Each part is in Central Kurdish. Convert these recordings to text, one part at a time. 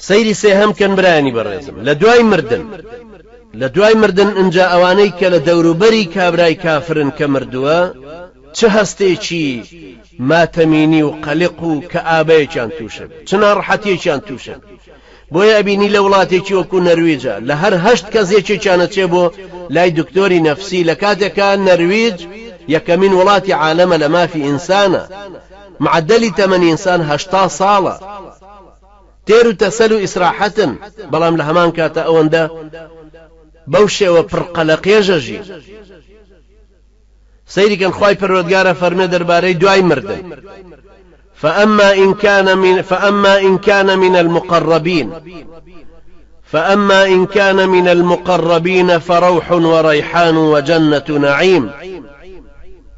سەیری سێهەم کەن برایانی بەڕێزم لە دوای مردن ئەنجا ئەوانەی کە لە دەوروبەری کابرای کافرن کە مردووە چه هەستێکی ماتەمینی و قەلق و کە ئابەیەکیان تووشە چ ناڕەحەتیەکیان تووشە بۆیە ئەبینی لە وڵاتێکی وەکو نەرویجە لە هەر 8 کەسێکێکیانە چێ بۆ لای دکتۆری نەفسی لە کاتێکە نەرویج یەکەمین وڵاتی عالەمە لە مافی ئینسانە معدەلی تەمەنی ئینسان 80 ساڵە تێر و تەسەل و ئیسراحەتن بەڵام لە هەمان کاتە ئەوەندە بەو شێوە پڕقەلەقێژەژی سەیریکەن خوای پەروەردگارە فەرمێ دەربارەی دوای مردن فأما إن كان من المقربين فروح وريحان وجنة نعيم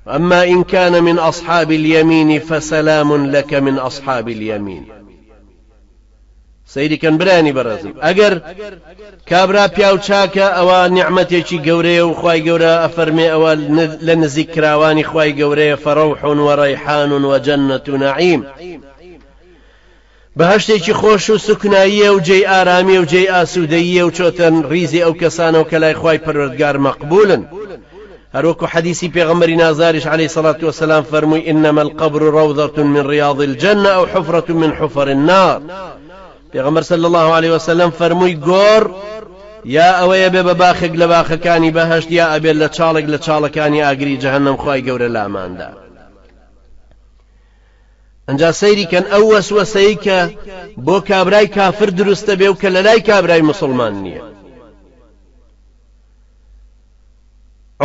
وأما إن كان من أصحاب اليمين فسلام لك من أصحاب اليمين سەیریکەن برانی بەڕێزم ئەگەر کابرا پیاو چاکە ئەوە نیعمەتێکی گەورەیە و خوای گەورە ئەفەرمێ ئەوە لە نزیک کراوانی خوای گەورەیە فەڕەوح وەڕەیحان وجەنەت نەعیم بەهەشتێکی خۆش و سوکناییە و جێی ئارامی و جێی ئاسوودەییە و چۆتەن ریزی ئەو کەسانەوە کە لای خوای پەروەردگار مەقبولن هەروەکو حەدیسی پێغەمبەری نازاریش عەلەیهی سەڵات وسەلام فەرمووی إنما القبر روضة من رياض الجنة أو حفرة من حفر النار پێغەمبەر صلی الله عليه وسلم فەرمووی گۆڕ یا ئەوەیە بێ بە باخێک لە باخەکانی بەهەشت یا ئەبێت لە چاڵێک لە چاڵەکانی ئاگری جەهەنەم خوای گەورە لاماندا ئەنجا سەیریکەن ئەو وەسوەسەی کە بۆ کابرای کافر دروستە بێ و کە لە لای کابرای موسڵمان نییە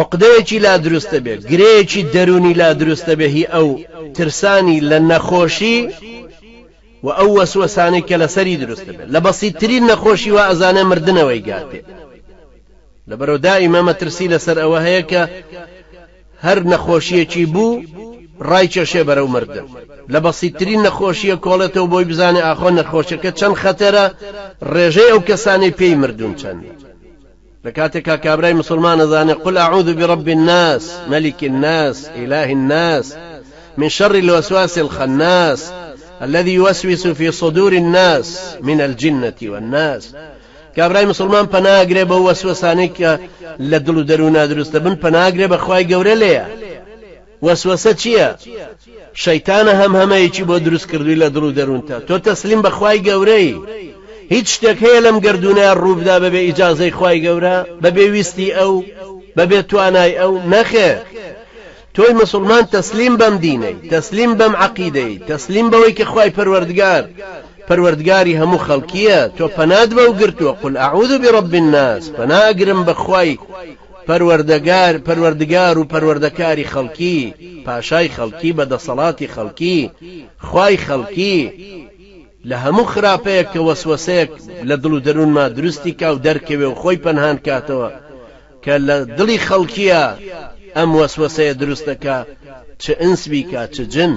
عقدەیەکی لا دروستە بێ گرەیەکی دەرونی لا دروستە بێ هی ئەو ترسانی لە نەخۆشی و ئەو وەسوەسانەی کە لەسەری دروستە بێت لە بەسیطترین نەخۆشی وا ئەزانێ مردنەوەی گاتێ لەبەرەوە دائیمە مەترسی لەسەر ئەوە هەیە کە هەر نەخۆشیەکی بوو ڕای کێشێ بەرەو مردن لە بەسیطترین نەخۆشیە کۆڵێتەوە بۆی بزانێ ئاخۆ نەخۆشیەکە چەند خەتەرە ڕێژەی ئەو کەسانی پێی مردوون چەندە لە کاتێکا کابرای مسلمان ئەزانێ قل أعوذ برب الناس ملك الناس إله الناس من شر الوسواس الخناس الذي يوسوس في صدور الناس من الجنة والناس کابرای مسلمان پەناگرێ بە وەسوەسانەی کە لە دڵ و دەرونا دروستە بن پەناگرێ بە خوای گەورە لێیە وەسوەسە چییە شەیتانە هەمهەمەیەکی بۆ دروست کردووی لە دڵ و دەروونتە تۆ تەسلیم بە خوای گەورەی هیچ شتێک هەیە لەم گەردونەیە ڕووبدا بەبێ ئیجازەی خوای گەورە بەبێ ویستی ئەو بەبێ توانای ئەو نەخێر تۆی مسلمان تەسلیم بەم دینەی تەسلیم بەم عەقیدەی تەسلیم بەوەی کە خوای پەروەردگاری هەموو خەڵکیە تۆ پەنات بەو گرتووە قل أعوذ برب الناس پەناگرم بە خوای پەروەردگار و پەروەردەکاری خەڵکی پاشای خەڵکی بەدەسەڵاتی خەڵکی خوای خەڵکی لە هەموو خراپەیەک کە وەسوەسەیەک لە دڵ و دەروونما دروستی کا و دەرکەوێ و خۆی پەنهان کاتەوە کە لە دڵی خەڵکیە ئەم وەسوەسەیە دروستەکە چ ئینس بیکا چ جن